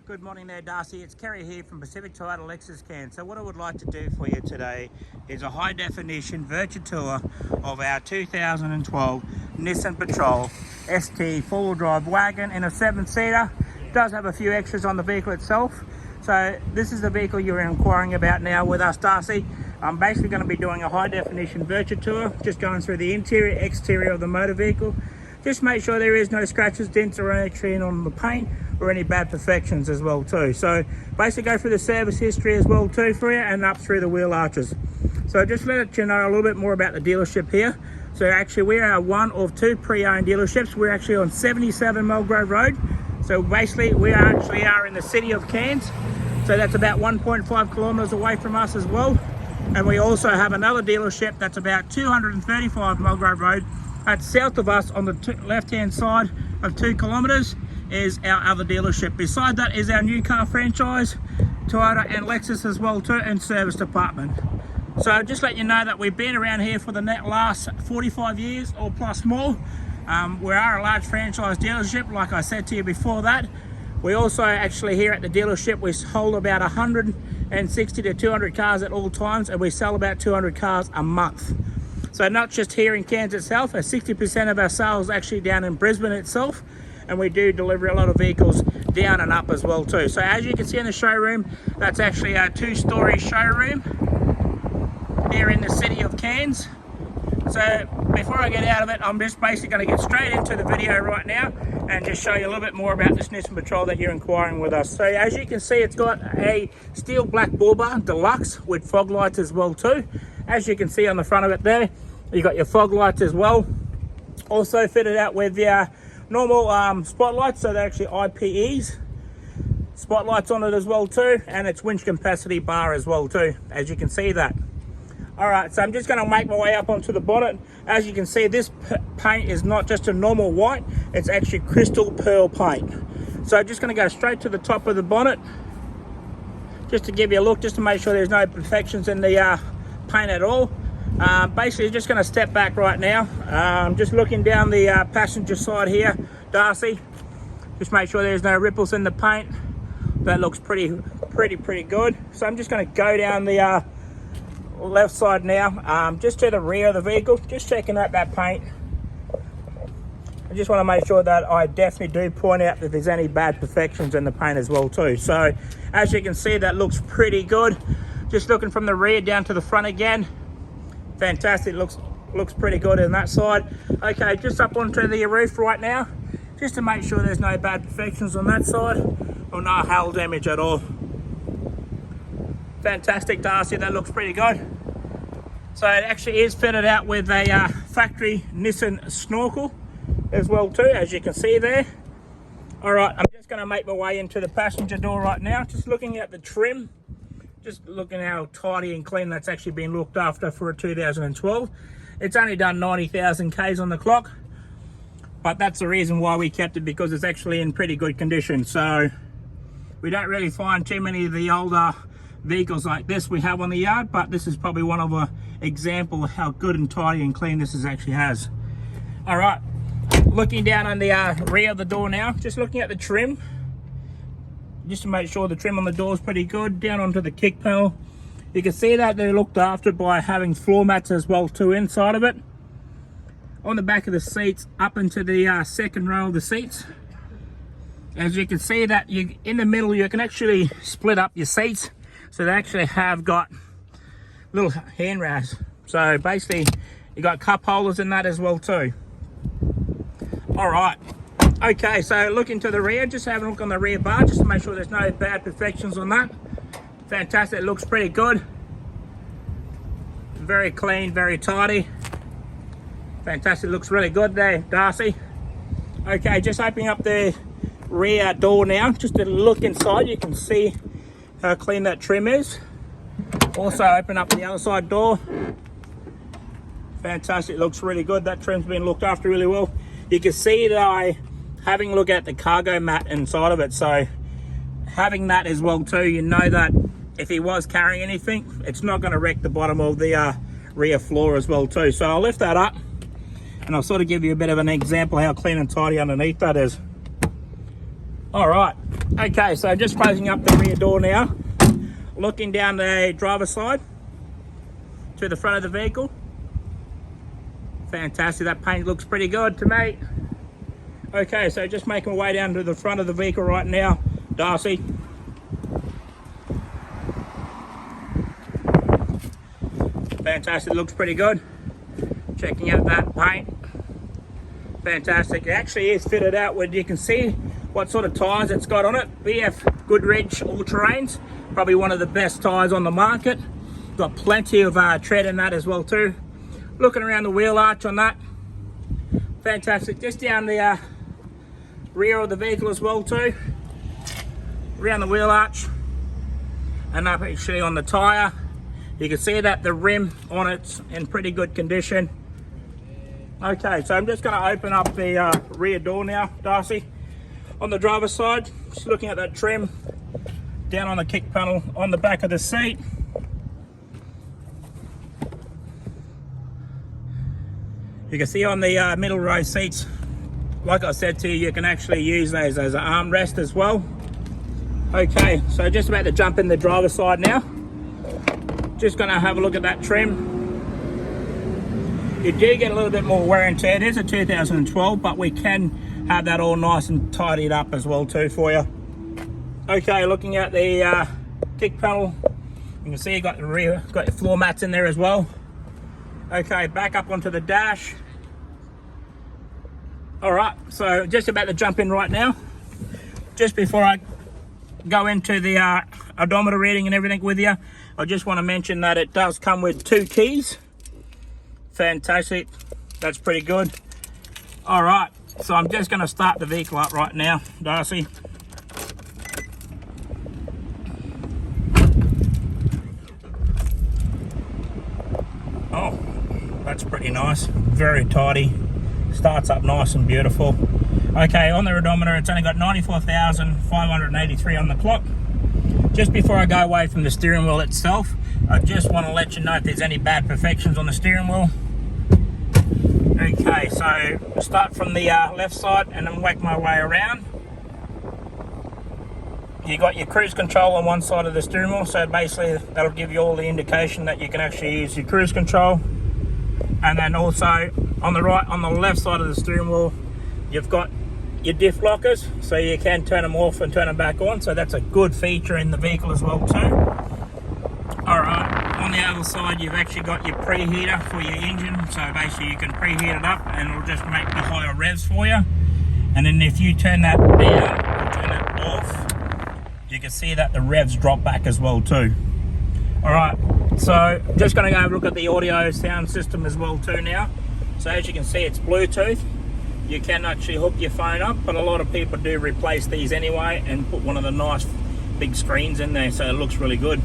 Good morning there, Darcy. It's Kerry here from Pacific Toyota Lexus Can. So what I would like to do for you today is a high definition virtual tour of our 2012 Nissan Patrol ST four-wheel drive wagon in a 7-seater. It does have a few extras on the vehicle itself. So this is the vehicle you're inquiring about now with us, Darcy. I'm basically going to be doing a high definition virtual tour, just going through the interior, exterior of the motor vehicle. Just make sure there is no scratches, dents or anything on the paint or any bad perfections as well too. So basically go through the service history as well too for you, and up through the wheel arches. So just let you know a little bit more about the dealership here. So actually we are one of two pre-owned dealerships. We're actually on 77 Mulgrove Road. So basically we actually are in the city of Cairns. So that's about 1.5 kilometers away from us as well. And we also have another dealership that's about 235 Mulgrove Road. That's south of us on the left-hand side of 2 kilometers is our other dealership. Beside that is our new car franchise, Toyota and Lexus as well too, and service department. So just let you know that we've been around here for the last 45 years or plus more. We are a large franchise dealership, like I said to you before that. We also actually here at the dealership, we hold about 160 to 200 cars at all times, and we sell about 200 cars a month. So not just here in Cairns itself, 60% of our sales actually down in Brisbane itself, and we do deliver a lot of vehicles down and up as well too. So as you can see in the showroom, that's actually a 2-story showroom here in the city of Cairns. So before I get out of it, I'm just basically going to get straight into the video right now and just show you a little bit more about this Nissan Patrol that you're inquiring with us. So as you can see, it's got a steel black bull bar deluxe with fog lights as well too. As you can see on the front of it there, you got your fog lights as well. Also fitted out with your normal spotlights, so they're actually IPEs. Spotlights on it as well too, and it's winch capacity bar as well too, as you can see that. Alright, so I'm just going to make my way up onto the bonnet. As you can see, this paint is not just a normal white, it's actually crystal pearl paint. So I'm just going to go straight to the top of the bonnet, just to give you a look, just to make sure there's no imperfections in the paint at all. Basically just going to step back right now. Just looking down the passenger side here, Darcy, just make sure there's no ripples in the paint. That looks pretty good. So I'm just going to go down the left side now, just to the rear of the vehicle, just checking out that paint. I just want to make sure that I definitely do point out that there's any bad perfections in the paint as well too. So as you can see, that looks pretty good. Just looking from the rear down to the front again, fantastic. Looks pretty good on that side. Okay, just up onto the roof right now, just to make sure there's no bad perfections on that side or no hail damage at all. Fantastic, Darcy, that looks pretty good. So it actually is fitted out with a factory Nissan snorkel as well too, as you can see there. All right, I'm just going to make my way into the passenger door right now, just looking at the trim. Just looking how tidy and clean that's actually been looked after for a 2012. It's only done 90,000 Ks on the clock, but that's the reason why we kept it, because it's actually in pretty good condition. So we don't really find too many of the older vehicles like this we have on the yard, but this is probably one of an example of how good and tidy and clean this actually has. All right, looking down on the rear of the door now, just looking at the trim, just to make sure the trim on the door is pretty good. Down onto the kick panel, you can see that they're looked after by having floor mats as well too inside of it. On the back of the seats, up into the second row of the seats, as you can see that you in the middle, you can actually split up your seats, so they actually have got little hand rest. So basically you got cup holders in that as well too. All right, okay, so looking to the rear, just have a look on the rear bar, just to make sure there's no bad perfections on that. Fantastic, it looks pretty good. Very clean, very tidy. Fantastic, looks really good there, Darcy. Okay, just opening up the rear door now, just to look inside, you can see how clean that trim is. Also open up the other side door. Fantastic, looks really good. That trim's been looked after really well. You can see that having a look at the cargo mat inside of it, so having that as well too, you know that if he was carrying anything, it's not going to wreck the bottom of the rear floor as well too. So I'll lift that up and I'll sort of give you a bit of an example how clean and tidy underneath that is. All right, Okay, so just closing up the rear door now. Looking down the driver's side to the front of the vehicle. Fantastic, that paint looks pretty good to me. Okay, so just making my way down to the front of the vehicle right now, Darcy. Fantastic, looks pretty good. Checking out that paint. Fantastic, it actually is fitted out where you can see what sort of tyres it's got on it. BF Goodrich all-terrains, probably one of the best tyres on the market. Got plenty of tread in that as well too. Looking around the wheel arch on that, fantastic. Just down the rear of the vehicle as well too, around the wheel arch, and up actually on the tyre. You can see that the rim on it's in pretty good condition. Okay, so I'm just going to open up the rear door now, Darcy. On the driver's side, just looking at that trim, down on the kick panel, on the back of the seat. You can see on the middle row seats, like I said to you, you can actually use those as an armrest as well. Okay, so just about to jump in the driver's side now. Just going to have a look at that trim. You do get a little bit more wear and tear. It is a 2012, but we can have that all nice and tidied up as well too for you. Okay, looking at the kick panel, you can see you got the rear, got your floor mats in there as well. Okay, back up onto the dash. All right, so just about to jump in right now. Just before I go into the odometer reading and everything with you, I just want to mention that it does come with 2 keys. Fantastic, that's pretty good. All right, so I'm just going to start the vehicle up right now, Darcy. Oh, that's pretty nice, very tidy, starts up nice and beautiful. Okay, on the odometer it's only got 94,583 on the clock. Just before I go away from the steering wheel itself, I just want to let you know if there's any bad perfections on the steering wheel. Okay, so start from the left side and then work my way around. You got your cruise control on one side of the steering wheel, so basically that'll give you all the indication that you can actually use your cruise control. And then also on the right, on the left side of the steering wheel, you've got your diff lockers, so you can turn them off and turn them back on, so that's a good feature in the vehicle as well too. Alright, on the other side you've actually got your preheater for your engine, so basically you can preheat it up and it'll just make the higher revs for you. And then if you turn that down or turn it off, you can see that the revs drop back as well too. Alright, so just going to go have a look at the audio sound system as well too now. So as you can see, it's Bluetooth. You can actually hook your phone up, but a lot of people do replace these anyway and put one of the nice big screens in there, so it looks really good.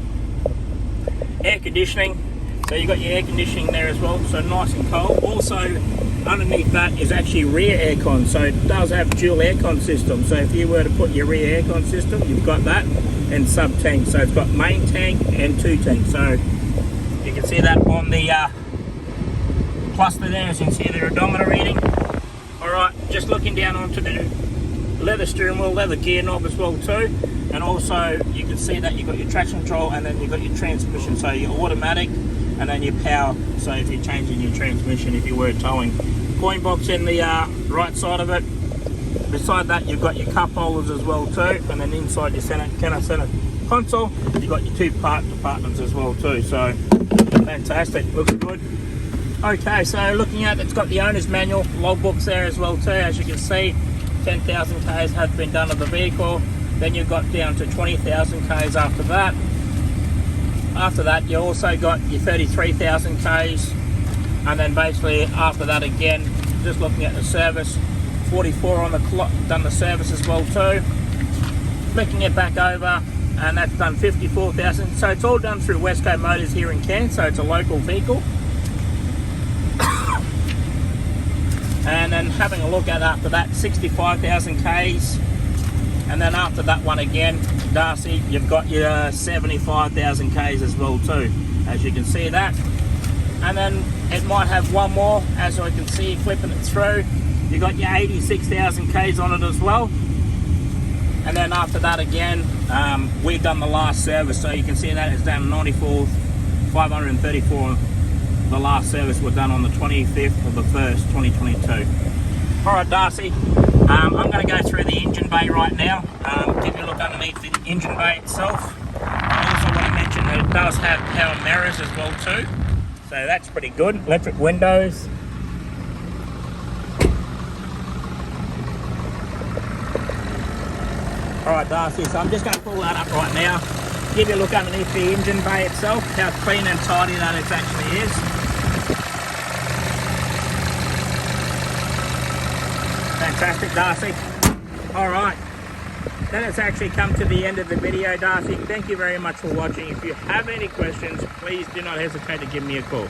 Air conditioning, so you got your air conditioning there as well, so nice and cold. Also underneath that is actually rear aircon, so it does have dual aircon system. So if you were to put your rear aircon system, you've got that, and sub tank. So it's got main tank and 2 tanks. So you can see that on the cluster there, as you can see the odometer reading. Alright, just looking down onto the leather steering wheel, leather gear knob as well too. And also you can see that you've got your traction control and then you've got your transmission, so your automatic and then your power, so if you're changing your transmission if you were towing. Coin box in the right side of it. Beside that you've got your cup holders as well too, and then inside your center console you've got your 2 departments as well too, so fantastic, looks good. Okay, so looking at it's got the owner's manual, logbooks there as well too, as you can see. 10,000 Ks have been done of the vehicle. Then you've got down to 20,000 Ks after that. After that you also got your 33,000 Ks, and then basically after that again, just looking at the service, 44 on the clock, done the service as well too. Flicking it back over, and that's done 54,000. So it's all done through Westco Motors here in Cairns, so it's a local vehicle. And then having a look at after that, 65,000 Ks. And then after that one again, Darcy, you've got your 75,000 Ks as well too, as you can see that. And then it might have one more, as I can see flipping it through. You got your 86,000 Ks on it as well. And then after that again, we've done the last service, so you can see that it's down 94, 534. The last service was done on the 25th of the 1st, 2022. All right, Darcy, I'm going to go through the engine bay right now, give you a look underneath the engine bay itself. I also want to mention that it does have power mirrors as well too, so that's pretty good. Electric windows. All right, Darcy, so I'm just going to pull that up right now, give you a look underneath the engine bay itself, how clean and tidy that it actually is. Fantastic, Darcy. All right, that has actually come to the end of the video, Darcy. Thank you very much for watching. If you have any questions, please do not hesitate to give me a call.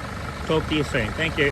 Talk to you soon. Thank you.